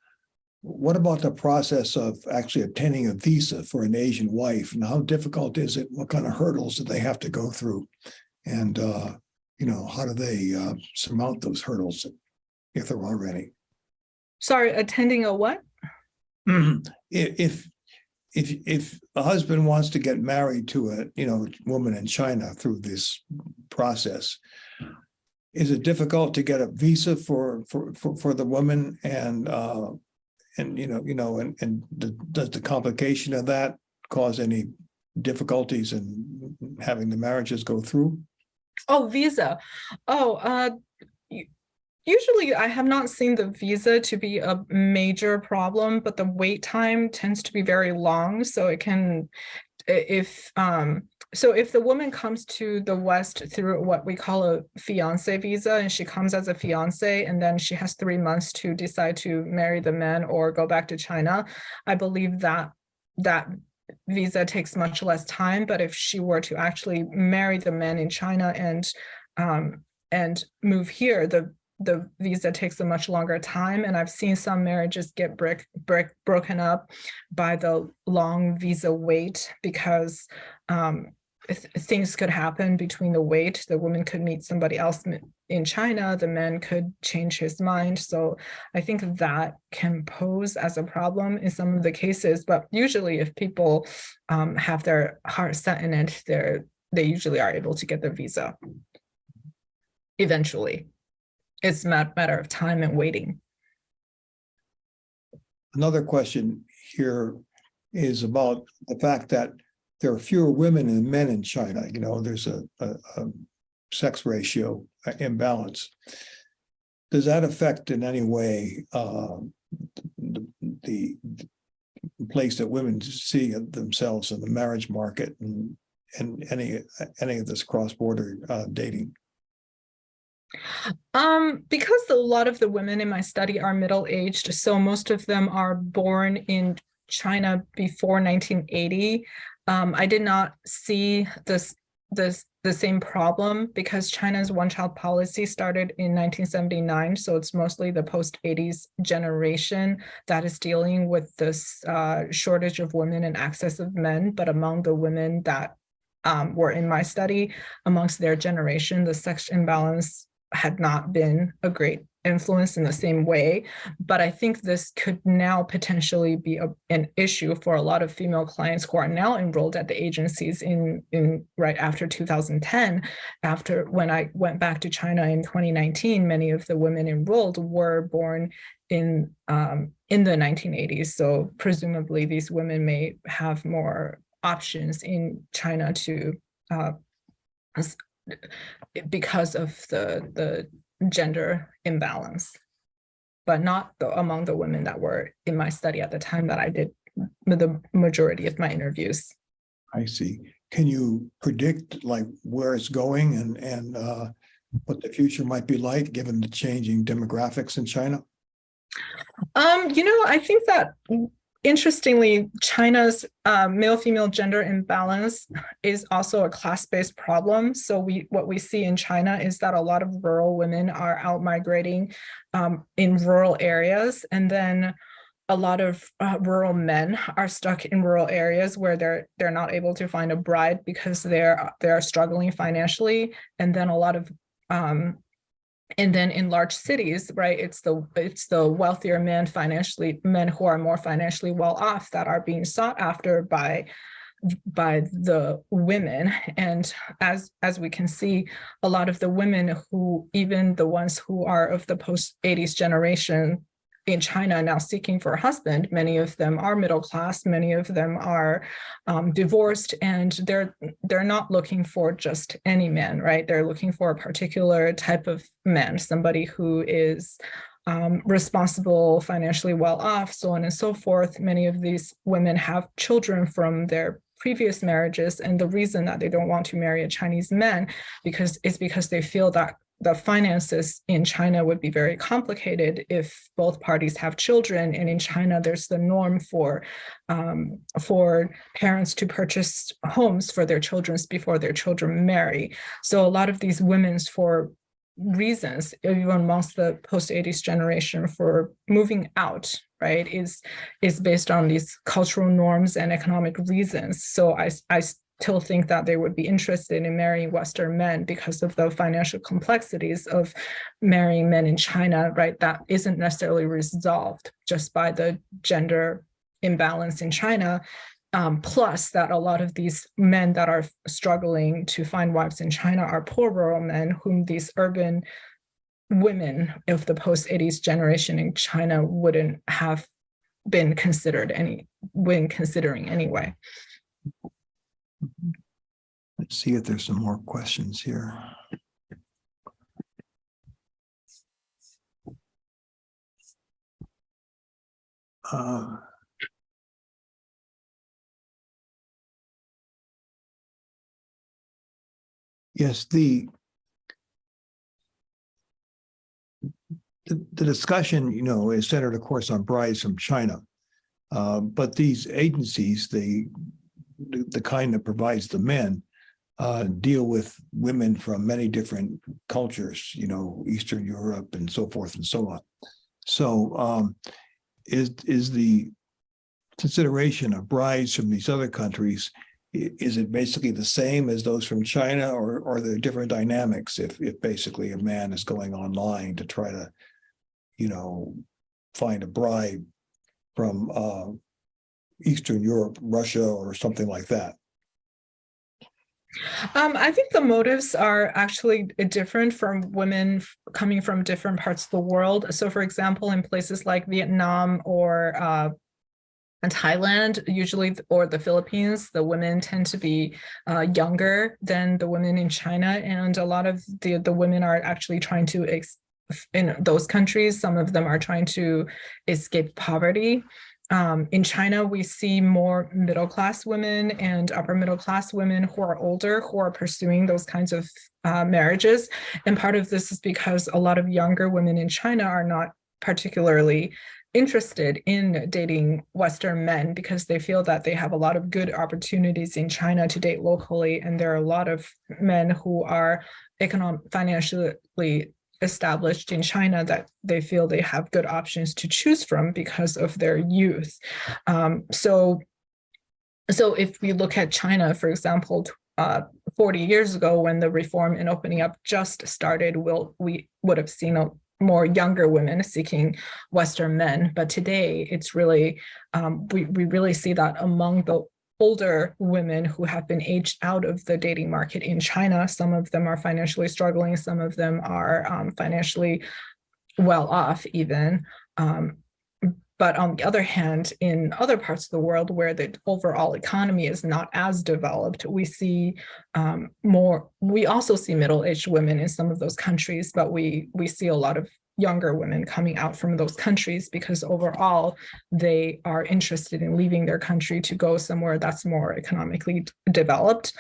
What about the process of actually obtaining a visa for an Asian wife, and how difficult is it? What kind of hurdles do they have to go through? And, how do they surmount those hurdles, if there are any?
Sorry, attending a what?
If a husband wants to get married to a woman in China through this process, is it difficult to get a visa for the woman, and does the complication of that cause any difficulties in having the marriages go through?
Oh, visa. Usually I have not seen the visa to be a major problem, but the wait time tends to be very long. So it can, if the woman comes to the West through what we call a fiance visa, and she comes as a fiance, and then she has 3 months to decide to marry the man or go back to China, I believe that visa takes much less time. But if she were to actually marry the man in China and move here, the visa takes a much longer time. And I've seen some marriages get broken up by the long visa wait, because things could happen between the wait. The woman could meet somebody else in China, the man could change his mind. So I think that can pose as a problem in some of the cases. But usually if people have their heart set in it, they usually are able to get the visa eventually. It's a matter of time and waiting.
Another question here is about the fact that there are fewer women than men in China. There's a sex ratio imbalance. Does that affect in any way the place that women see themselves in the marriage market and any of this cross-border dating?
Because a lot of the women in my study are middle-aged, so most of them are born in China before 1980. I did not see the same problem, because China's one-child policy started in 1979, so it's mostly the post-80s generation that is dealing with this shortage of women and access of men. But among the women that were in my study, amongst their generation, the sex imbalance had not been a great influence in the same way. But I think this could now potentially be an issue for a lot of female clients who are now enrolled at the agencies in right after 2010. After when I went back to China in 2019, many of the women enrolled were born in the 1980s. So presumably these women may have more options in China to because of the gender imbalance, but not among the women that were in my study at the time that I did the majority of my interviews.
I see. Can you predict like where it's going and what the future might be like given the changing demographics in China?
I think that interestingly, China's male-female gender imbalance is also a class-based problem. So what we see in China is that a lot of rural women are out migrating in rural areas, and then a lot of rural men are stuck in rural areas where they're not able to find a bride because they're struggling financially, and then a lot of and then in large cities, right, it's the wealthier men who are more financially well off that are being sought after by the women. And as we can see, a lot of the women who, even the ones who are of the post-80s generation in China now seeking for a husband, many of them are middle class, many of them are divorced, and they're not looking for just any man, right? They're looking for a particular type of man, somebody who is responsible, financially well off, so on and so forth. Many of these women have children from their previous marriages, and the reason that they don't want to marry a Chinese man because they feel that the finances in China would be very complicated if both parties have children. And in China, there's the norm for parents to purchase homes for their children before their children marry. So a lot of these women, for reasons, even amongst the post-80s generation, for moving out, right, is based on these cultural norms and economic reasons. So I still think that they would be interested in marrying Western men because of the financial complexities of marrying men in China, right? That isn't necessarily resolved just by the gender imbalance in China. Plus that a lot of these men that are struggling to find wives in China are poor rural men whom these urban women of the post-80s generation in China wouldn't have been considering anyway.
Let's see if there's some more questions here. Yes, the discussion, is centered, of course, on brides from China. But these agencies, the kind that provides the men, deal with women from many different cultures, Eastern Europe and so forth and so on. So is the consideration of brides from these other countries, is it basically the same as those from China, or are there different dynamics if basically a man is going online to try to, find a bride from Eastern Europe, Russia, or something like that?
I think the motives are actually different from women coming from different parts of the world. So, for example, in places like Vietnam or Thailand, usually, or the Philippines, the women tend to be younger than the women in China, and a lot of the women are actually trying to in those countries, some of them are trying to escape poverty. In China, we see more middle-class women and upper middle-class women who are older, who are pursuing those kinds of marriages. And part of this is because a lot of younger women in China are not particularly interested in dating Western men because they feel that they have a lot of good opportunities in China to date locally. And there are a lot of men who are financially established in China that they feel they have good options to choose from because of their youth. So if we look at China, for example, 40 years ago, when the reform and opening up just started, we would have seen more younger women seeking Western men. But today, it's really, we really see that among the older women who have been aged out of the dating market in China. Some of them are financially struggling, some of them are financially well off even. But on the other hand, in other parts of the world where the overall economy is not as developed, we see we also see middle-aged women in some of those countries, but we see a lot of younger women coming out from those countries because overall they are interested in leaving their country to go somewhere that's more economically developed.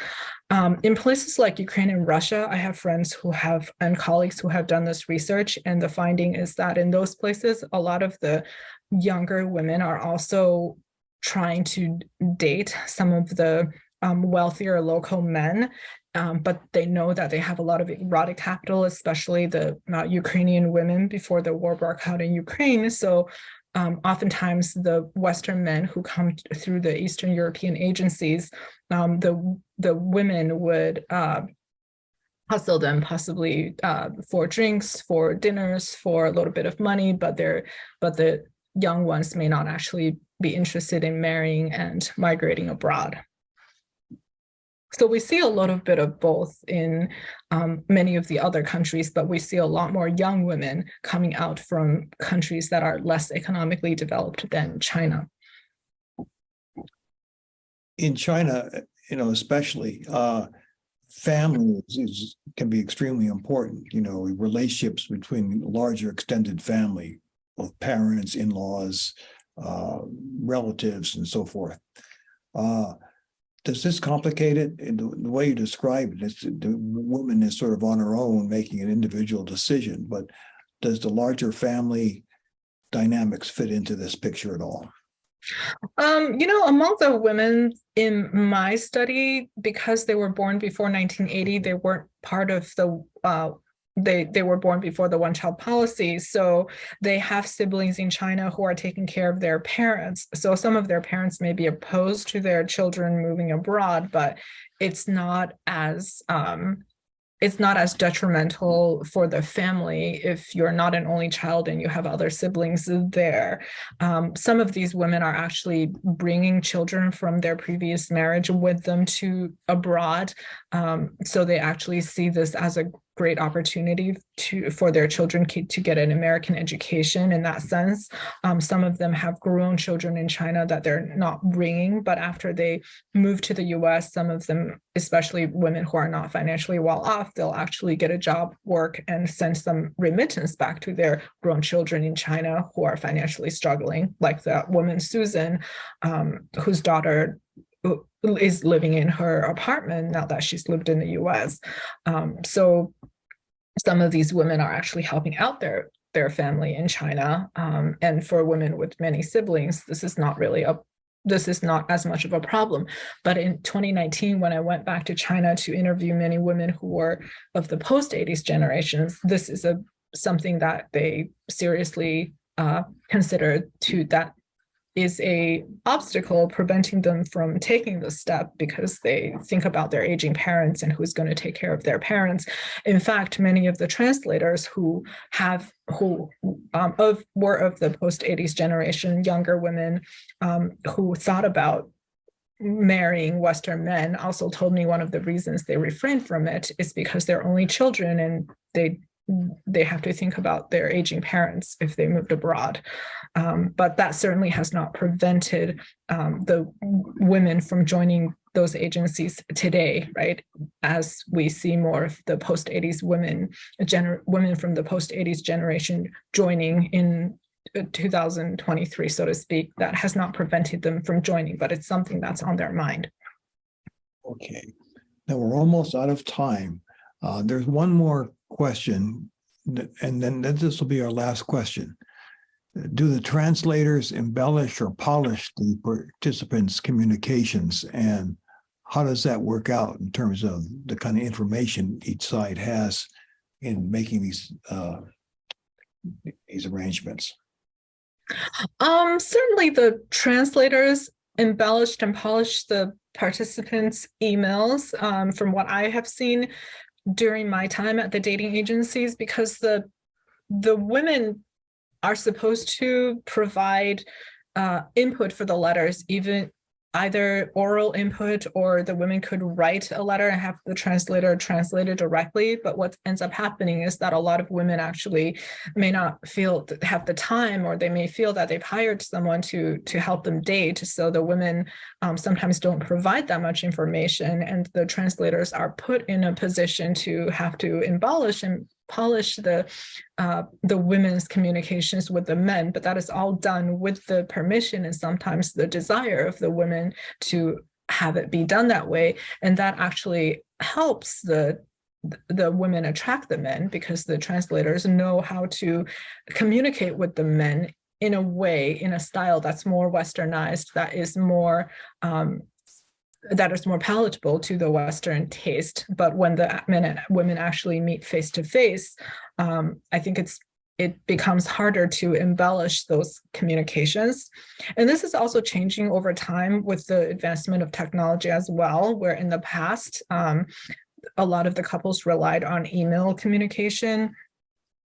In places like Ukraine and Russia, I have friends who have and colleagues who have done this research, and the finding is that in those places, a lot of the younger women are also trying to date some of the wealthier local men, but they know that they have a lot of erotic capital, especially the Ukrainian women before the war broke out in Ukraine. So oftentimes the Western men who come through the Eastern European agencies, the women would hustle them possibly for drinks, for dinners, for a little bit of money, but the young ones may not actually be interested in marrying and migrating abroad. So we see a little bit of both in many of the other countries, but we see a lot more young women coming out from countries that are less economically developed than China.
In China, especially, family can be extremely important. Relationships between larger extended family, both parents, in-laws, relatives, and so forth. Does this complicate it? In the way you describe it, the woman is sort of on her own making an individual decision, but does the larger family dynamics fit into this picture at all?
Among the women in my study, because they were born before 1980, they weren't part of the they were born before the one-child policy, so they have siblings in China who are taking care of their parents. So some of their parents may be opposed to their children moving abroad, but it's not as detrimental for the family if you're not an only child and you have other siblings there. Some of these women are actually bringing children from their previous marriage with them to abroad. So they actually see this as a great opportunity for their children to get an American education in that sense. Some of them have grown children in China that they're not bringing, but after they move to the US, some of them, especially women who are not financially well off, they'll actually get a job, work, and send some remittance back to their grown children in China who are financially struggling, like that woman, Susan, whose daughter is living in her apartment now that she's lived in the US. So some of these women are actually helping out their family in China. And for women with many siblings, this is not as much of a problem. But in 2019, when I went back to China to interview many women who were of the post-80s generations, this is something that they seriously consider that is a obstacle preventing them from taking the step because they think about their aging parents and who's going to take care of their parents. In fact, many of the translators who were of the post-80s generation, younger women who thought about marrying Western men also told me one of the reasons they refrain from it is because they're only children and they have to think about their aging parents if they moved abroad. But that certainly has not prevented the women from joining those agencies today, right? As we see more of the post-80s women from the post-80s generation joining in 2023, so to speak, that has not prevented them from joining, but it's something that's on their mind.
Okay, now we're almost out of time. There's one more question, and then this will be our last question. Do the translators embellish or polish the participants' communications, and how does that work out in terms of the kind of information each side has in making these arrangements?
Certainly the translators embellished and polished the participants' emails from what I have seen during my time at the dating agencies, because the women are supposed to provide input for the letters, even either oral input, or the women could write a letter and have the translator translate it directly. But what ends up happening is that a lot of women actually may not have the time, or they may feel that they've hired someone to help them date. So the women sometimes don't provide that much information, and the translators are put in a position to have to embellish and polish the women's communications with the men, but that is all done with the permission and sometimes the desire of the women to have it be done that way. And that actually helps the women attract the men, because the translators know how to communicate with the men in a way, in a style that's more westernized, that is more palatable to the Western taste. But when the men and women actually meet face to face, I think it becomes harder to embellish those communications. And this is also changing over time with the advancement of technology as well, where in the past, a lot of the couples relied on email communication.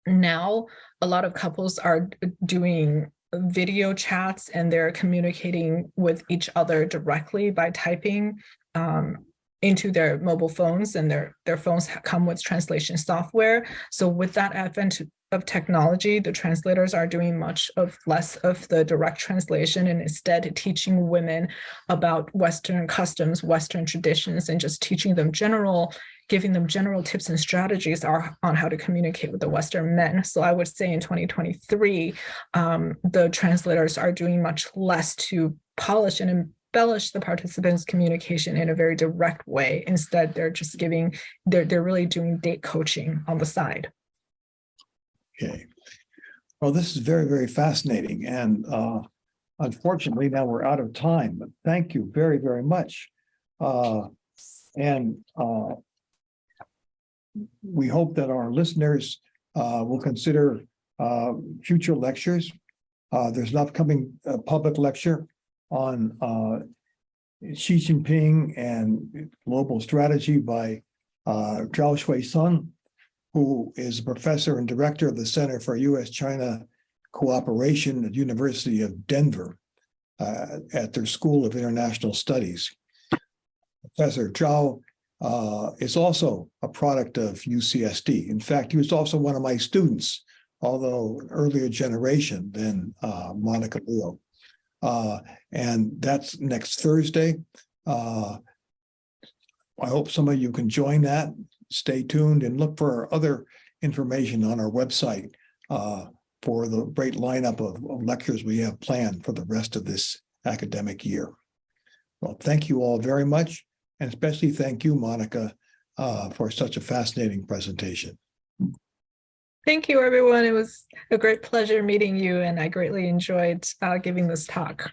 Now, a lot of couples are doing video chats, and they're communicating with each other directly by typing into their mobile phones, and their phones come with translation software. So with that advent of technology, the translators are doing less of the direct translation, and instead teaching women about Western customs, Western traditions, and just giving them general tips and strategies on how to communicate with the Western men. So I would say in 2023, the translators are doing much less to polish and embellish the participants' communication in a very direct way. Instead, they're really doing date coaching on the side.
Okay. Well, this is very, very fascinating. And unfortunately, now we're out of time, but thank you very, very much. We hope that our listeners will consider future lectures. There's an upcoming public lecture on Xi Jinping and global strategy by Zhao Shui-sun, who is a professor and director of the Center for U.S.-China Cooperation at University of Denver at their School of International Studies. Professor Zhao is also a product of UCSD. In fact, he was also one of my students, although an earlier generation than Monica Leo. And that's next Thursday. I hope some of you can join that. Stay tuned and look for other information on our website for the great lineup of lectures we have planned for the rest of this academic year. Well, thank you all very much, and especially thank you, Monica, for such a fascinating presentation.
Thank you, everyone. It was a great pleasure meeting you, and I greatly enjoyed giving this talk.